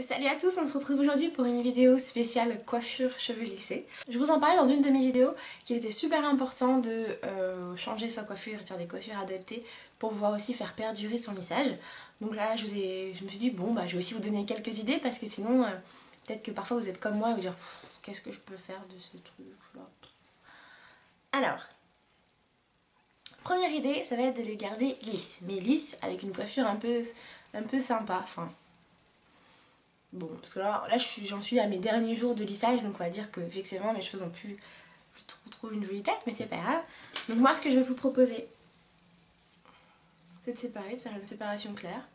Salut à tous, on se retrouve aujourd'hui pour une vidéo spéciale coiffure cheveux lissés. Je vous en parlais dans une de mes vidéos qu'il était super important de changer sa coiffure et de faire des coiffures adaptées pour pouvoir aussi faire perdurer son lissage. Donc là je me suis dit bon bah je vais aussi vous donner quelques idées parce que sinon peut-être que parfois vous êtes comme moi et vous dire qu'est-ce que je peux faire de ce truc là. Alors, première idée ça va être de les garder lisses, mais lisses avec une coiffure un peu sympa, enfin... Bon, parce que là j'en suis à mes derniers jours de lissage, donc on va dire que effectivement mes cheveux n'ont plus trop une jolie tête, mais c'est pas grave. Donc moi ce que je vais vous proposer, c'est de séparer, de faire une séparation claire.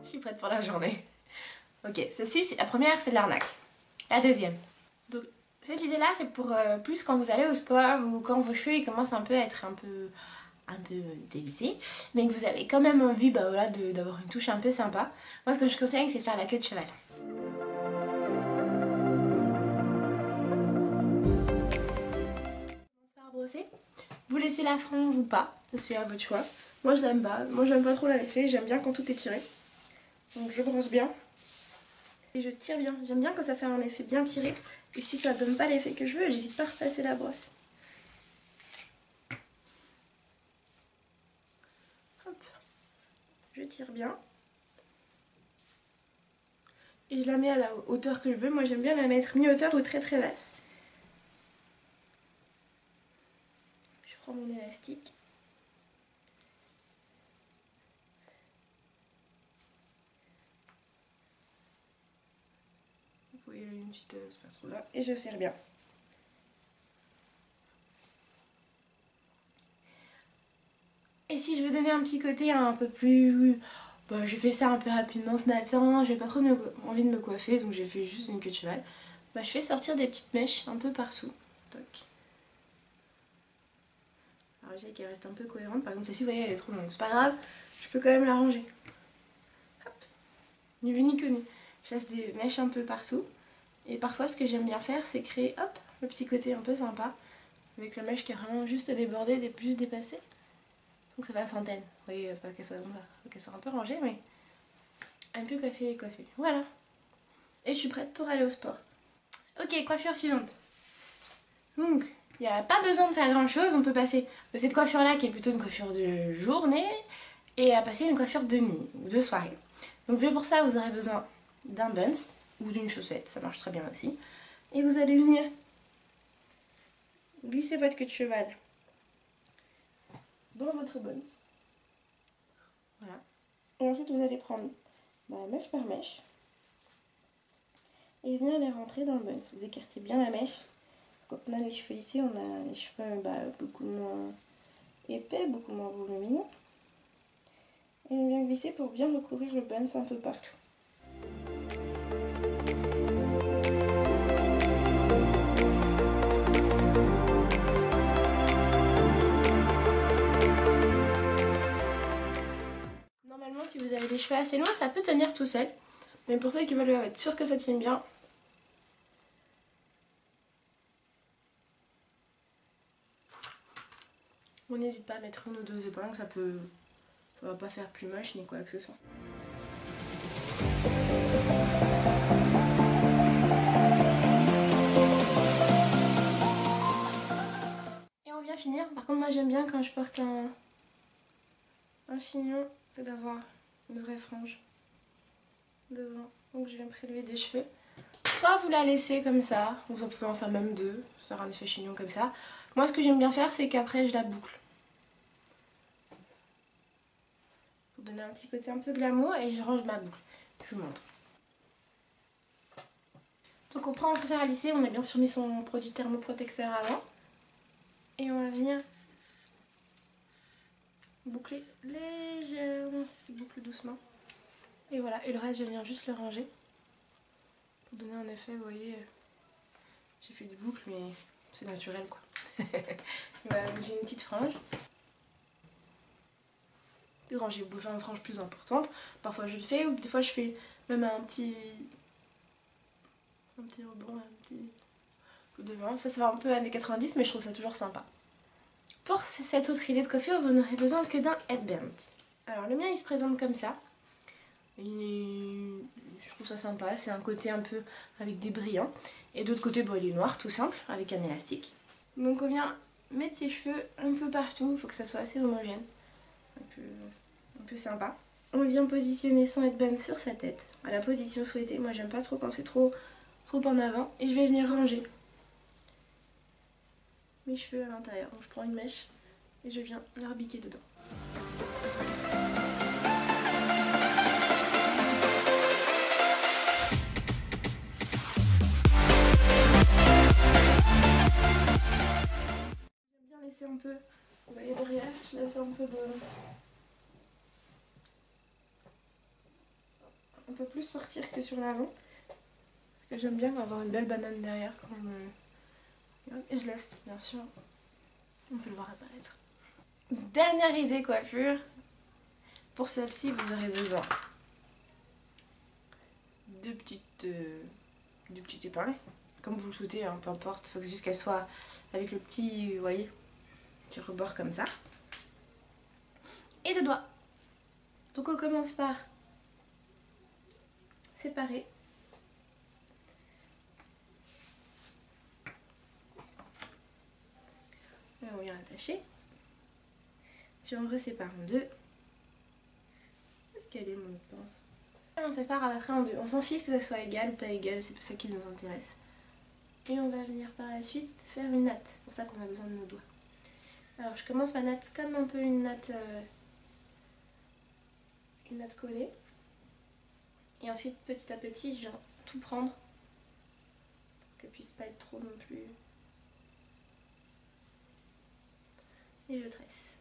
Je suis prête pour la journée. Ok, ceci, la première c'est de l'arnaque. La deuxième. Donc cette idée là c'est pour plus quand vous allez au sport ou quand vos cheveux ils commencent un peu à être un peu délissés, mais que vous avez quand même envie bah, voilà, d'avoir une touche un peu sympa. Moi ce que je conseille c'est de faire la queue de cheval. Par brosser. Vous laissez la frange ou pas, c'est à votre choix. Moi je l'aime pas, moi j'aime pas trop la laisser, j'aime bien quand tout est tiré. Donc je brosse bien. Et je tire bien, j'aime bien quand ça fait un effet bien tiré. Et si ça donne pas l'effet que je veux, j'hésite pas à repasser la brosse. Hop. Je tire bien. Et je la mets à la hauteur que je veux. Moi j'aime bien la mettre mi-hauteur ou très basse. Je prends mon élastique. Vous voyez une petite c'est pas trop là. Et je serre bien. Et si je veux donner un petit côté un peu plus... Bah, j'ai fait ça un peu rapidement ce matin, j'ai pas trop envie de me coiffer, donc j'ai fait juste une queue de cheval. Bah, je fais sortir des petites mèches un peu partout. Toc. Alors j'ai qu'elle reste un peu cohérente, par exemple celle-ci, vous voyez, elle est trop longue. C'est pas grave, je peux quand même la ranger. Hop. Ni vu ni connu. Je laisse des mèches un peu partout. Et parfois, ce que j'aime bien faire, c'est créer, hop, le petit côté un peu sympa. Avec la mèche qui est vraiment juste débordée, plus dépassée. Donc ça va centaine. Vous voyez, pas qu'elle soit comme ça. Faut qu'elle soit un peu rangée, mais un peu coiffée et coiffée. Voilà. Et je suis prête pour aller au sport. Ok, coiffure suivante. Donc, il n'y a pas besoin de faire grand chose. On peut passer de cette coiffure là qui est plutôt une coiffure de journée et à passer une coiffure de nuit ou de soirée. Donc pour ça, vous aurez besoin d'un buns ou d'une chaussette. Ça marche très bien aussi. Et vous allez venir glisser votre queue de cheval dans votre buns. Voilà. Et ensuite, vous allez prendre mèche par mèche et venir les rentrer dans le buns. Vous écartez bien la mèche. Quand on a les cheveux lissés, on a les cheveux beaucoup moins épais, beaucoup moins volumineux. Et on vient glisser pour bien recouvrir le buns un peu partout. Normalement, si vous avez des cheveux assez longs, ça peut tenir tout seul. Mais pour ceux qui veulent être sûrs que ça tienne bien, on n'hésite pas à mettre une ou deux épingles, ça va pas faire plus moche ni quoi que ce soit. Et on vient finir. Par contre, moi j'aime bien quand je porte un chignon, c'est d'avoir une vraie frange devant. Donc je viens prélever des cheveux. Soit vous la laissez comme ça, ou vous pouvez en faire même deux, faire un effet chignon comme ça. Moi ce que j'aime bien faire, c'est qu'après je la boucle. Pour donner un petit côté un peu glamour, et je range ma boucle. Je vous montre. Donc on prend son fer à lisser, on a bien sûr mis son produit thermoprotecteur avant. Et on va venir boucler légèrement, je boucle doucement. Et voilà, et le reste je viens juste le ranger. Pour donner un effet, vous voyez, j'ai fait des boucles mais c'est naturel quoi. Voilà, j'ai une petite frange. Et ranger une frange plus importante, parfois je le fais, ou des fois je fais même un petit rebond, devant. Ça va un peu années 90 mais je trouve ça toujours sympa. Pour cette autre idée de coiffure, vous n'aurez besoin que d'un headband. Alors le mien il se présente comme ça. Je trouve ça sympa, c'est un côté un peu avec des brillants. Et d'autre côté, bon, il est noir tout simple, avec un élastique. Donc on vient mettre ses cheveux un peu partout, il faut que ça soit assez homogène. Un peu sympa. On vient positionner son headband sur sa tête, à la position souhaitée. Moi j'aime pas trop quand c'est trop en avant. Et je vais venir ranger mes cheveux à l'intérieur. Donc je prends une mèche et je viens l'arbiquer dedans. J'aime bien laisser un peu, vous voyez derrière, je laisse un peu de... un peu plus sortir que sur l'avant. Parce que j'aime bien avoir une belle banane derrière quand même. Et je laisse, bien sûr, on peut le voir apparaître. Dernière idée coiffure. Pour celle-ci, vous aurez besoin de petites épingles, comme vous le souhaitez, hein, peu importe. Il faut juste qu'elle soit avec le petit, vous voyez, petit rebord comme ça. Et de doigts. Donc on commence par séparer. Là, on vient attacher. Puis on resépare en deux. Où est-ce qu'elle est mon pince? On sépare après en deux. On s'en fiche que ça soit égal ou pas égal, c'est pas ça qui nous intéresse. Et on va venir par la suite faire une natte. C'est pour ça qu'on a besoin de nos doigts. Alors je commence ma natte comme un peu une natte collée. Et ensuite petit à petit je viens tout prendre pour qu'elle puisse pas être trop non plus. Et je tresse.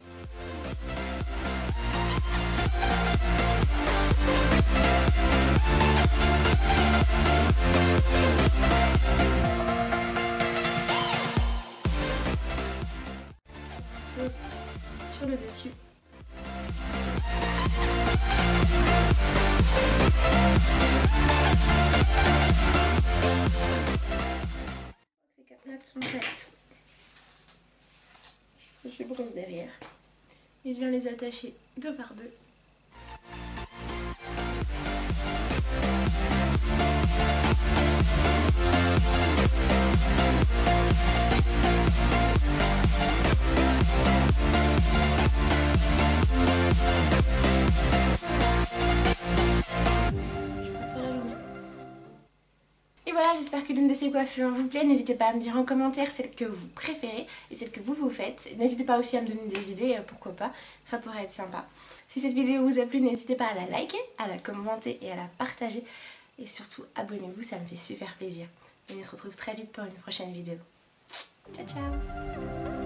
Chose sur le dessus. Ces 4 nattes sont prêtes. Je brosse derrière. Et je viens les attacher deux par deux. Et voilà, j'espère que l'une de ces coiffures vous plaît. N'hésitez pas à me dire en commentaire celle que vous préférez et celle que vous faites. N'hésitez pas aussi à me donner des idées, pourquoi pas, ça pourrait être sympa. Si cette vidéo vous a plu, n'hésitez pas à la liker, à la commenter et à la partager. Et surtout, abonnez-vous, ça me fait super plaisir. Et on se retrouve très vite pour une prochaine vidéo. Ciao ciao!